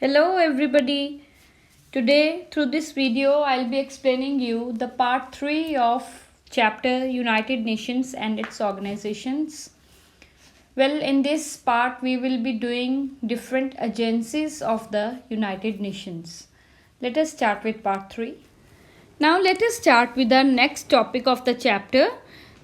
Hello everybody. Today through this video I'll be explaining you the part 3 of chapter United Nations and its organizations. Well, in this part we will be doing different agencies of the United Nations. Let us start with part 3. Now let us start with the next topic of the chapter,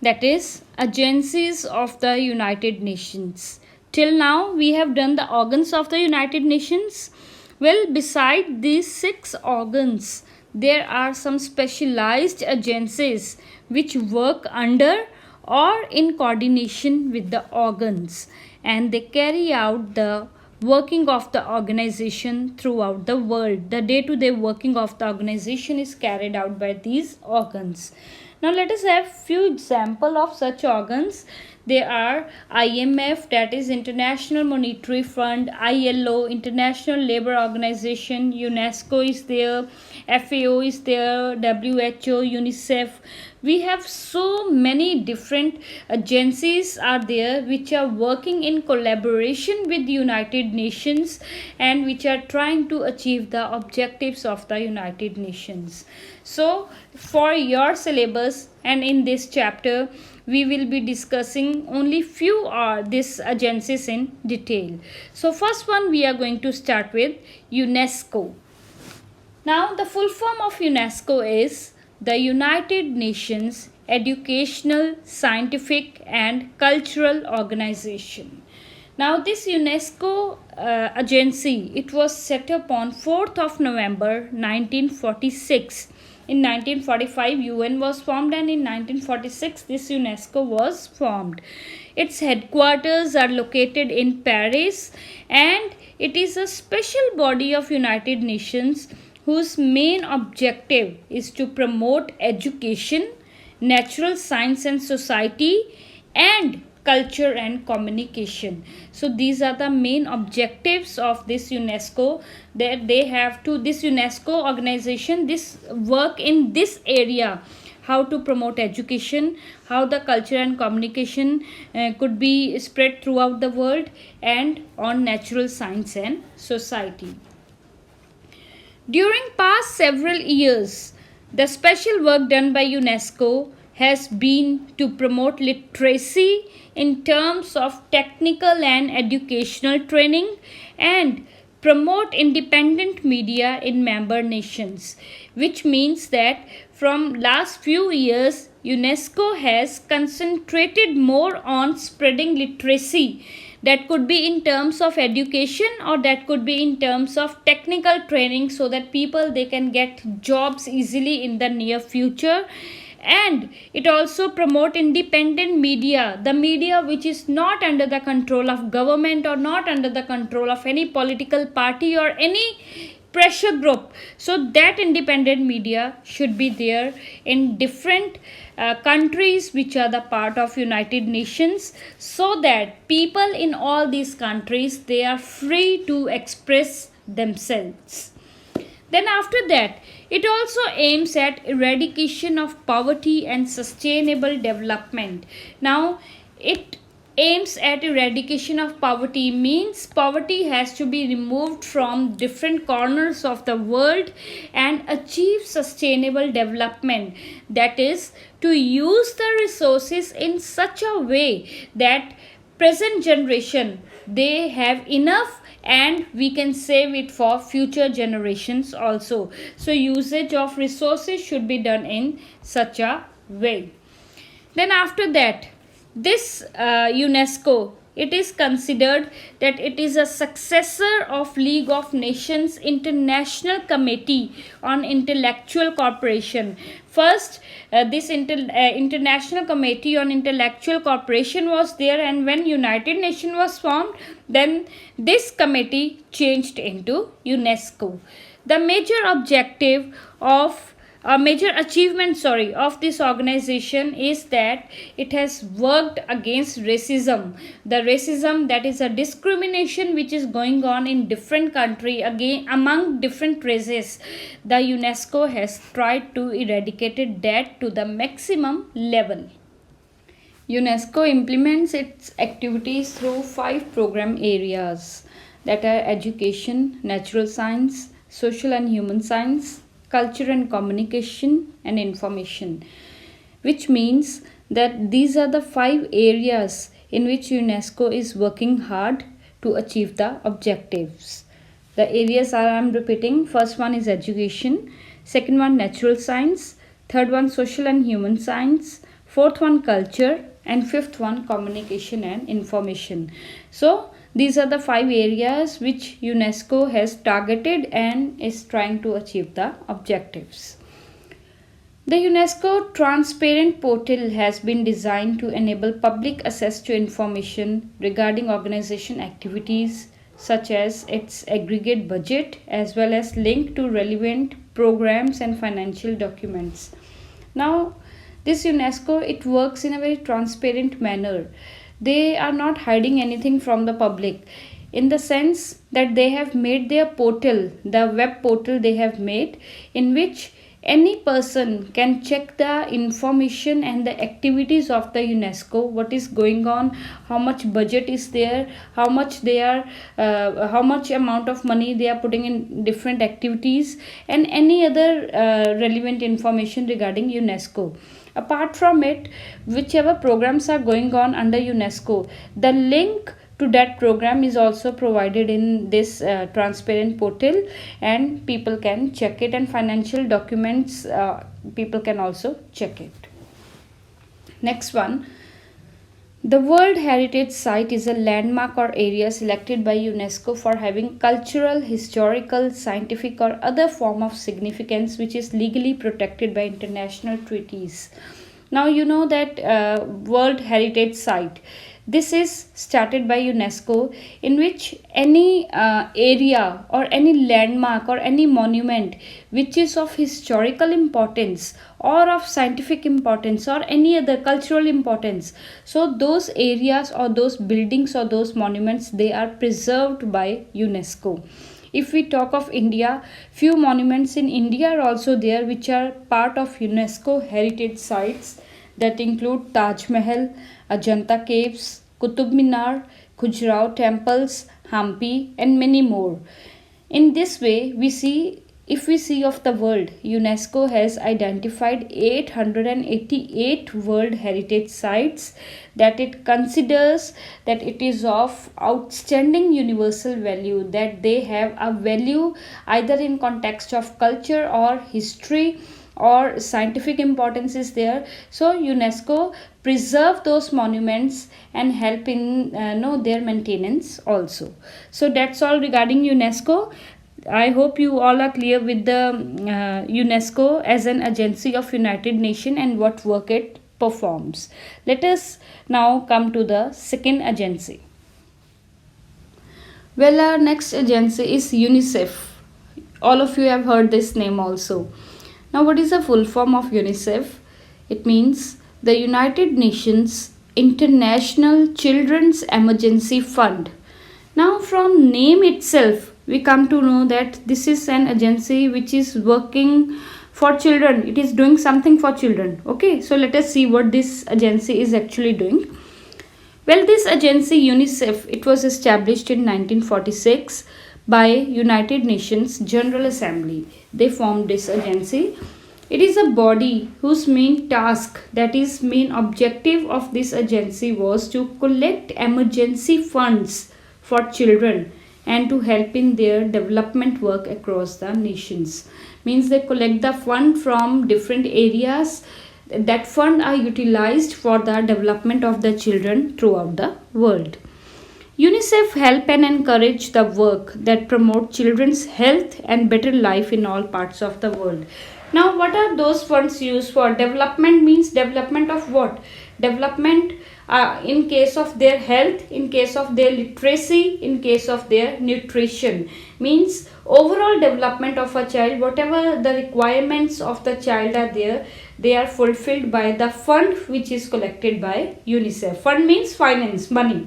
that is agencies of the United Nations. Till now we have done the organs of the United Nations. Well, beside these 6 organs, there are some specialized agencies which work under or in coordination with the organs, and they carry out the working of the organization throughout the world. The day-to-day working of the organization is carried out by these organs. Now let us have few example of such organs. They are IMF, that is International Monetary Fund, ILO, International Labour Organization, UNESCO is there, FAO is there, WHO, UNICEF. We have so many different agencies are there which are working in collaboration with the United Nations and which are trying to achieve the objectives of the United Nations. So for your syllabus and in this chapter we will be discussing only few these agencies in detail. So first one we are going to start with UNESCO. Now the full form of UNESCO is the United Nations Educational, Scientific and Cultural Organization. Now this UNESCO agency, it was set up on 4th of November 1946. In 1945 UN was formed, and in 1946 this UNESCO was formed. Its headquarters are located in Paris, and it is a special body of United Nations whose main objective is to promote education, natural science and society, and culture and communication. So these are the main objectives of this UNESCO, that they have to this UNESCO organization this work in this area, how to promote education, how the culture and communication could be spread throughout the world, and on natural science and society. During past several years, the special work done by UNESCO has been to promote literacy in terms of technical and educational training, and promote independent media in member nations, which means that from last few years UNESCO has concentrated more on spreading literacy. That could be in terms of education, or that could be in terms of technical training, so that people they can get jobs easily in the near future. And it also promote independent media, the media which is not under the control of government or not under the control of any political party or any pressure group. So that independent media should be there in different countries which are the part of United Nations, so that people in all these countries they are free to express themselves. Then after that, it also aims at eradication of poverty and sustainable development. Now, it aims at eradication of poverty means poverty has to be removed from different corners of the world and achieve sustainable development. That is, to use the resources in such a way that present generation they have enough and we can save it for future generations also. So usage of resources should be done in such a way. Then after that, this UNESCO, it is considered that it is a successor of League of Nations International Committee on Intellectual Cooperation. First, this International Committee on Intellectual Cooperation was there, and when United Nations was formed, then this committee changed into UNESCO. The major objective of a major achievement of this organization is that it has worked against racism. The racism, that is a discrimination which is going on in different country again among different races. The UNESCO has tried to eradicate that to the maximum level. UNESCO implements its activities through 5 program areas. that are education, natural science, social and human science, culture and communication, and information, which means that these are the 5 areas in which UNESCO is working hard to achieve the objectives. The areas are, I am repeating, first one is education, second one natural science, third one social and human science, fourth one culture, and fifth one communication and information. So these are the 5 areas which UNESCO has targeted and is trying to achieve the objectives. The UNESCO Transparent Portal has been designed to enable public access to information regarding organization activities such as its aggregate budget as well as link to relevant programs and financial documents. Now, this UNESCO, it works in a very transparent manner. They are not hiding anything from the public in the sense that they have made their portal, the web portal they have made, in which any person can check the information and the activities of the UNESCO, what is going on, how much budget is there, how much they are, how much amount of money they are putting in different activities, and any other relevant information regarding UNESCO. Apart from it, whichever programs are going on under UNESCO, the link to that program is also provided in this transparent portal, and people can check it, and financial documents people can also check it. Next one, the World Heritage Site is a landmark or area selected by UNESCO for having cultural, historical, scientific or other form of significance which is legally protected by international treaties. Now you know that World Heritage Site, this is started by UNESCO, in which any area or any landmark or any monument which is of historical importance or of scientific importance or any other cultural importance, so those areas or those buildings or those monuments, they are preserved by UNESCO. If we talk of India, few monuments in India are also there which are part of UNESCO heritage sites, that include Taj Mahal, Ajanta Caves, Qutub Minar, Khajuraho temples, Hampi, and many more. In this way, if we see of the world, UNESCO has identified 888 World Heritage Sites that it considers that it is of outstanding universal value, that they have a value either in context of culture or history or scientific importance is there. So UNESCO preserve those monuments and help in their maintenance also. So that's all regarding UNESCO. I hope you all are clear with the UNESCO as an agency of United Nations and what work it performs. Let us now come to the second agency. Well, our next agency is UNICEF. All of you have heard this name also. Now, what is the full form of UNICEF? It means the United Nations International Children's Emergency Fund. Now, from name itself, we come to know that this is an agency which is working for children. It is doing something for children. Okay, so let us see what this agency is actually doing. Well, this agency UNICEF, it was established in 1946 by United Nations General Assembly. They formed this agency. It is a body whose main task, that is main objective of this agency, was to collect emergency funds for children and to help in their development work across the nations. Means they collect the fund from different areas. That fund are utilized for the development of the children throughout the world. UNICEF help and encourage the work that promote children's health and better life in all parts of the world. Now, what are those funds used for? Development means development of what? Development in case of their health, in case of their literacy, in case of their nutrition. Means overall development of a child, whatever the requirements of the child are there, they are fulfilled by the fund which is collected by UNICEF. Fund means finance, money.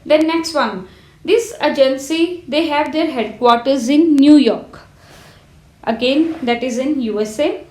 Then next one, this agency, they have their headquarters in New York. Again, that is in USA.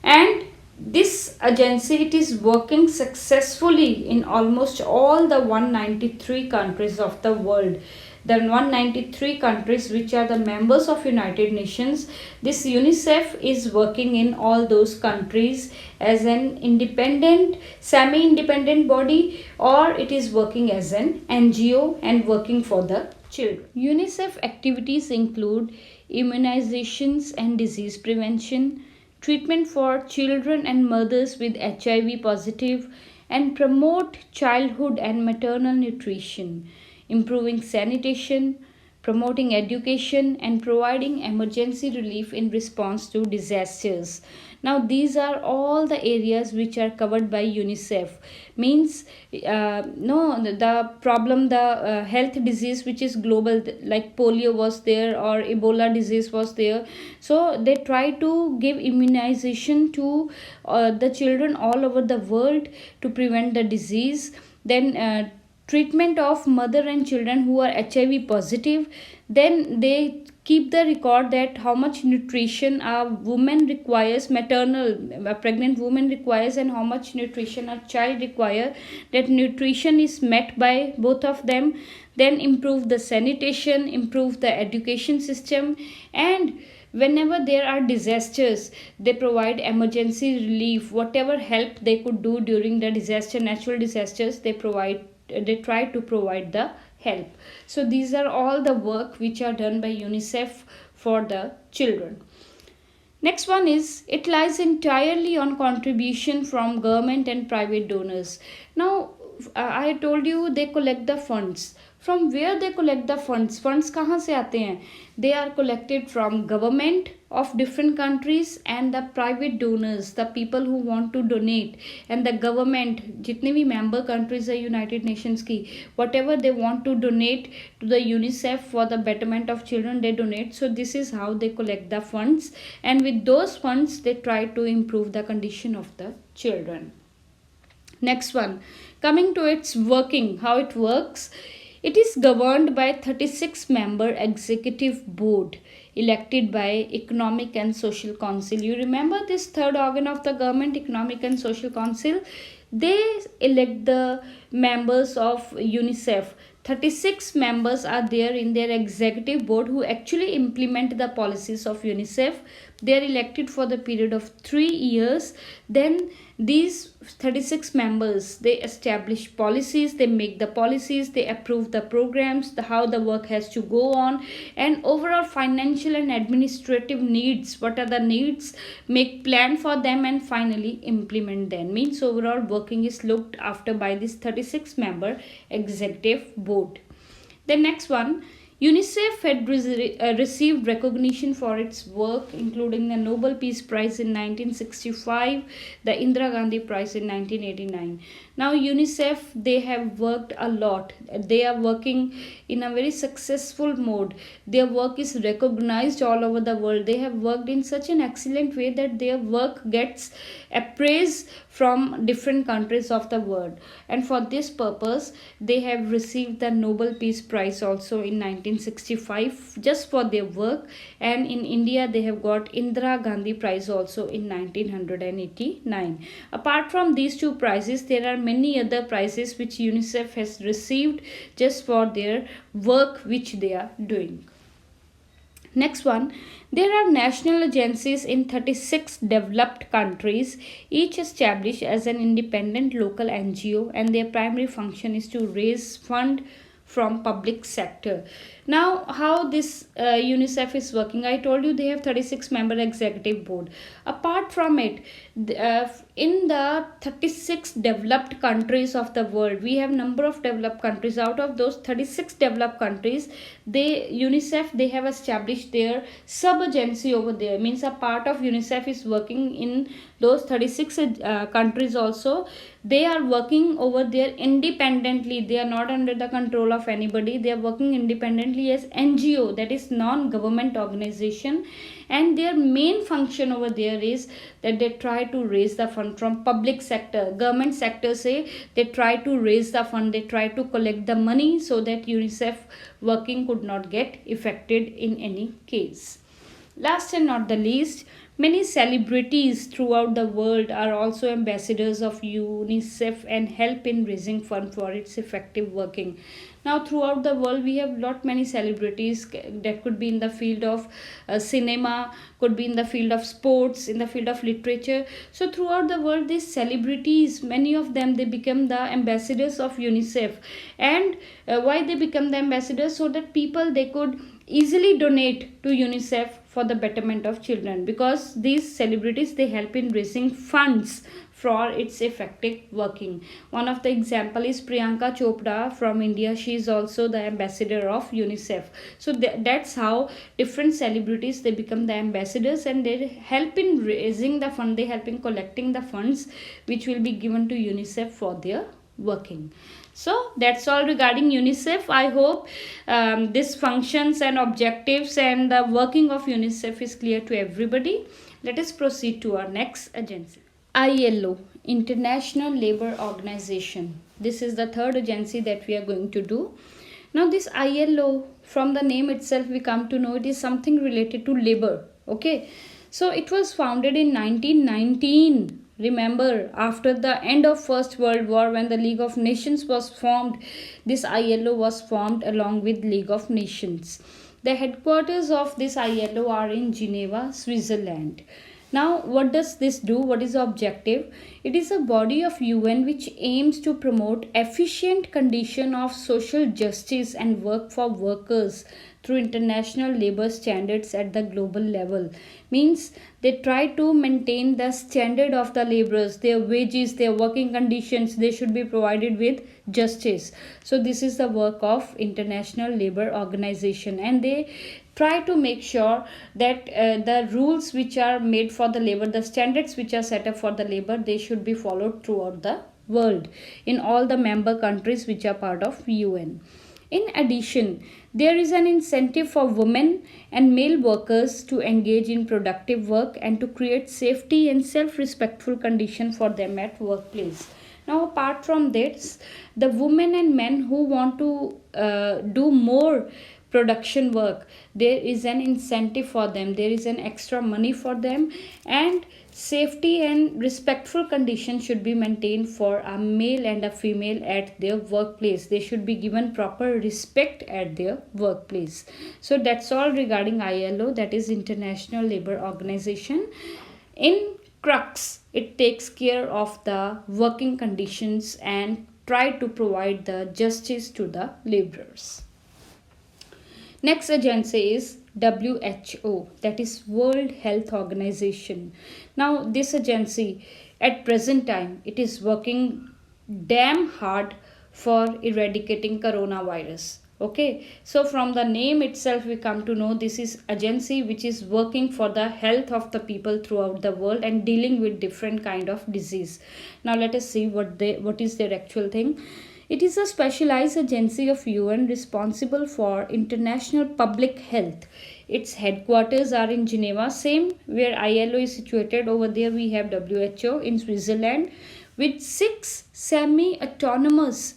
And this agency, it is working successfully in almost all the 193 countries of the world. the 193 countries which are the members of United Nations. This UNICEF is working in all those countries as an independent, semi-independent body, or it is working as an NGO and working for the children. UNICEF activities include immunizations and disease prevention, treatment for children and mothers with HIV positive, and promote childhood and maternal nutrition, improving sanitation, promoting education, and providing emergency relief in response to disasters. Now, these are all the areas which are covered by UNICEF. Means, no, the problem, the health disease which is global, like polio was there or Ebola disease was there. So, they try to give immunization to the children all over the world to prevent the disease. Then, treatment of mother and children who are HIV positive. Then they keep the record that how much nutrition a woman requires, maternal, a pregnant woman requires, and how much nutrition a child require. That nutrition is met by both of them. Then improve the sanitation, improve the education system, and whenever there are disasters, they provide emergency relief. Whatever help they could do during the disaster, natural disasters, they try to provide the help. So these are all the work which are done by UNICEF for the children. Next one is, it lies entirely on contribution from government and private donors. Now, I told you they collect the funds. From where they collect the funds? Funds कहाँ से आते हैं? They are collected from government of different countries and the private donors, the people who want to donate, and the government, जितने भी member countries are United Nations की, whatever they want to donate to the UNICEF for the betterment of children, they donate. So this is how they collect the funds, and with those funds they try to improve the condition of the children. Next one, coming to its working, how it works. It is governed by 36-member executive board elected by Economic and Social Council. You remember this third organ of the government, Economic and Social Council? They elect the members of UNICEF. 36 members are there in their executive board who actually implement the policies of UNICEF. They are elected for the period of 3 years. Then these 36 members, they establish policies, they make the policies, they approve the programs, how the work has to go on, and overall financial and administrative needs, what are the needs, make plan for them, and finally implement them. Means overall working is looked after by this 36 member executive board. The next one, UNICEF had received recognition for its work, including the Nobel Peace Prize in 1965, the Indira Gandhi Prize in 1989. Now UNICEF, they have worked a lot. They are working in a very successful mode. Their work is recognized all over the world. They have worked in such an excellent way that their work gets appraised from different countries of the world. And for this purpose, they have received the Nobel Peace Prize also in 1965 just for their work. And in India, they have got Indira Gandhi Prize also in 1989. Apart from these two prizes, there are many other prizes which UNICEF has received just for their work which they are doing. Next one, there are national agencies in 36 developed countries, each established as an independent local NGO, and their primary function is to raise fund from public sector. Now, how this UNICEF is working, I told you they have 36 member executive board. Apart from it, in the 36 developed countries of the world, we have number of developed countries. Out of those 36 developed countries, UNICEF, they have established their sub agency over there. Means a part of UNICEF is working in those 36 countries also. They are working over there independently. They are not under the control of anybody. They are working independently as NGO, that is non-government organization, and their main function over there is that they try to raise the fund from public sector. Government sector say they try to raise the fund, they try to collect the money so that UNICEF working could not get affected in any case. Last and not the least, Many celebrities throughout the world are also ambassadors of UNICEF and help in raising funds for its effective working. Now, throughout the world, we have lot many celebrities that could be in the field of cinema, could be in the field of sports, in the field of literature. So, throughout the world, these celebrities, many of them, they become the ambassadors of UNICEF. And why they become the ambassadors? So that people, they could easily donate to UNICEF for the betterment of children, because these celebrities, they help in raising funds for its effective working. One of the example is Priyanka Chopra from India. She is also the ambassador of UNICEF. So that's how different celebrities, they become the ambassadors, and they help in raising the fund, they help in collecting the funds which will be given to UNICEF for their working. So that's all regarding UNICEF. I hope this functions and objectives and the working of UNICEF is clear to everybody. Let us proceed to our next agency. ILO, International Labour Organization. This is the third agency that we are going to do. Now this ILO, from the name itself we come to know it is something related to labor. Okay, so it was founded in 1919. Remember, after the end of First World War, when the League of Nations was formed, this ILO was formed along with League of Nations. The headquarters of this ILO are in Geneva, Switzerland. Now, what does this do? What is the objective? It is a body of UN which aims to promote efficient condition of social justice and work for workers through international labor standards at the global level. Means they try to maintain the standard of the laborers, their wages, their working conditions, they should be provided with justice. So this is the work of International Labor Organization, and they try to make sure that the rules which are made for the labor, the standards which are set up for the labor, they should be followed throughout the world in all the member countries which are part of UN. In addition, there is an incentive for women and male workers to engage in productive work and to create safety and self-respectful conditions for them at workplace. Now, apart from this, the women and men who want to do more production work, there is an incentive for them, there is an extra money for them, and safety and respectful conditions should be maintained for a male and a female at their workplace. They should be given proper respect at their workplace. So that's all regarding ILO, that is International Labor Organization. In crux, it takes care of the working conditions and try to provide the justice to the laborers. Next agency is WHO, that is World Health Organization. Now this agency at present time, it is working damn hard for eradicating coronavirus. Okay, so from the name itself we come to know this is agency which is working for the health of the people throughout the world and dealing with different kind of disease. Now let us see what is their actual thing. It is a specialized agency of UN responsible for international public health. Its headquarters are in Geneva, same where ILO is situated. Over there we have WHO in Switzerland, with 6 semi-autonomous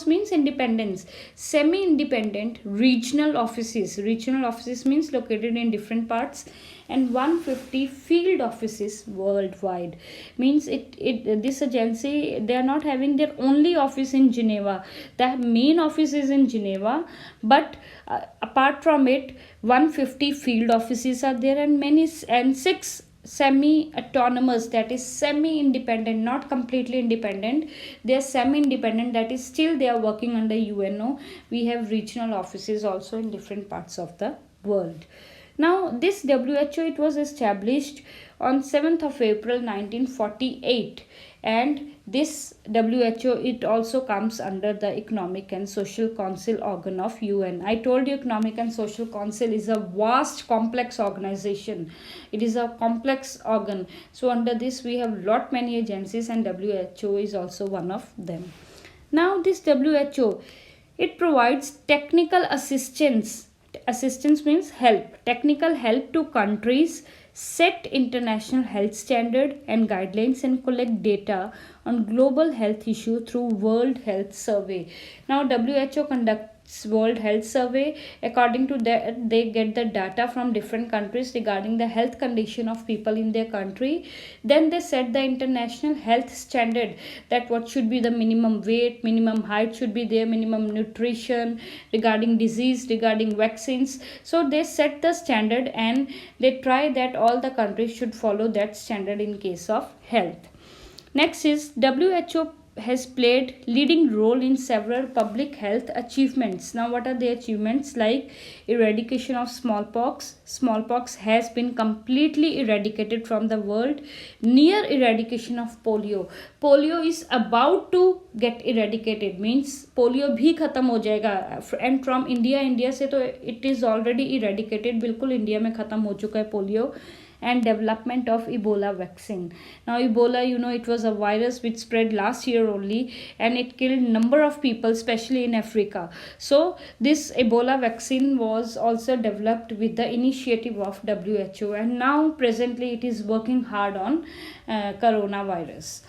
means independence, semi-independent regional offices. Regional offices means located in different parts, and 150 field offices worldwide. Means this agency, they are not having their only office in Geneva. The main office is in Geneva, but apart from it, 150 field offices are there, and 6 semi-autonomous, that is semi-independent, not completely independent, they are semi-independent, that is still they are working under UNO. We have regional offices also in different parts of the world. Now this WHO, it was established on 7th of April 1948, and this WHO, it also comes under the Economic and Social Council organ of UN. I told you Economic and Social Council is a vast complex organization. It is a complex organ. So under this we have lot many agencies, and WHO is also one of them. Now this WHO, it provides technical assistance. Assistance means help, technical help to countries set international health standard and guidelines and collect data on global health issue through World Health Survey. Now WHO World Health Survey. According to that, they get the data from different countries regarding the health condition of people in their country. Then they set the international health standard, that what should be the minimum weight, minimum height should be there, minimum nutrition, regarding disease, regarding vaccines. So they set the standard and they try that all the countries should follow that standard in case of health. Next is WHO has played leading role in several public health achievements. Now what are the achievements? Like eradication of smallpox. Smallpox has been completely eradicated from the world. Near eradication of polio. Polio is about to get eradicated, means polio भी खत्म हो जाएगा. And from India से तो it is already eradicated. बिल्कुल India में खत्म हो चुका है polio. And development of Ebola vaccine. Now Ebola, you know, it was a virus which spread last year only, and it killed number of people, especially in Africa. So this Ebola vaccine was also developed with the initiative of WHO, and now presently it is working hard on coronavirus.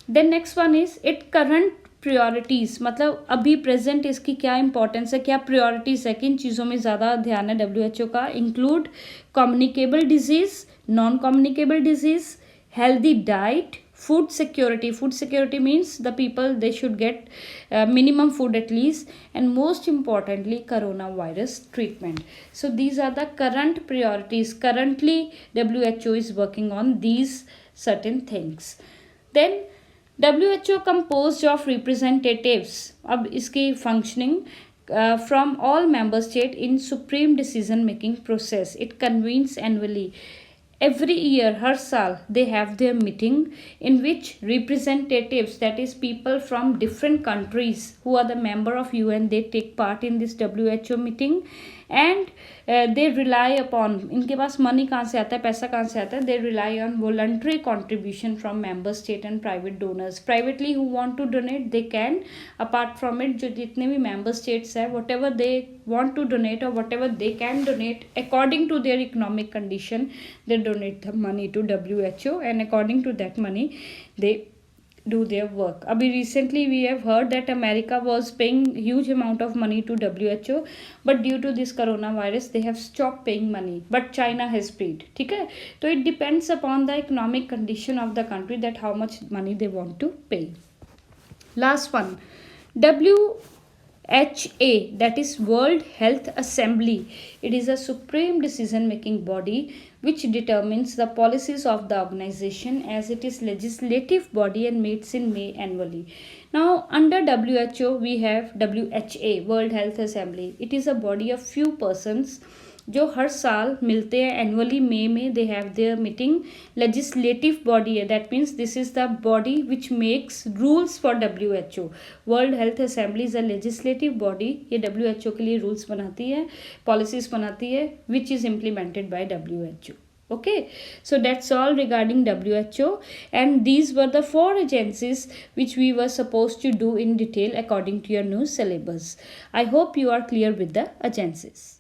Then next one is it current priorities, मतलब अभी present इसकी क्या importance है, क्या priorities है, किन चीज़ों में ज़्यादा ध्यान है WHO का. Include communicable disease, non communicable disease, healthy diet, food security. Food security means the people, they should get minimum food at least, and most importantly coronavirus treatment. So these are the current priorities. Currently WHO is working on these certain things. Then WHO composed of representatives, अब इसकी functioning from all member state in supreme decision making process. It convenes annually. Every year, हर साल, they have their meeting in which representatives, that is people from different countries who are the member of UN, they take part in this WHO meeting. And they rely upon, इनके पास money कहाँ से आता है, पैसा कहाँ से आता है, they rely on voluntary contribution from member state and private donors. Privately who want to donate, they can. Apart from it, जो जितने भी member states है, whatever they want to donate or whatever they can donate according to their economic condition, they donate the money to WHO, and according to that money they do their work. Abhi recently we have heard that America was paying huge amount of money to WHO, but due to this coronavirus they have stopped paying money, but China has paid. ठीक है, तो it depends upon the economic condition of the country that how much money they want to pay. Last one, WHA, that is World Health Assembly. It is a supreme decision making body which determines the policies of the organization, as it is legislative body and meets in May annually. Now under WHO we have WHA, World Health Assembly. It is a body of few persons जो हर साल मिलते हैं annually, मई में they have their meeting. Legislative body है, that means this is the body which makes rules for WHO. World Health Assembly is a legislative body. ये WHO के लिए रूल्स बनाती है, पॉलिसीज बनाती है, which is implemented by WHO. Okay, so that's all regarding WHO, and these were the 4 agencies which we were supposed to do in detail according to your new syllabus. I hope you are clear with the agencies.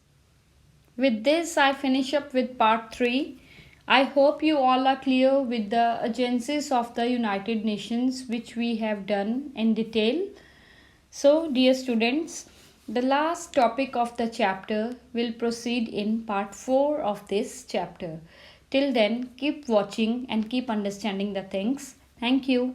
With this, I finish up with part 3. I hope you all are clear with the agencies of the United Nations which we have done in detail. So, dear students, the last topic of the chapter will proceed in part 4 of this chapter. Till then, keep watching and keep understanding the things. Thank you.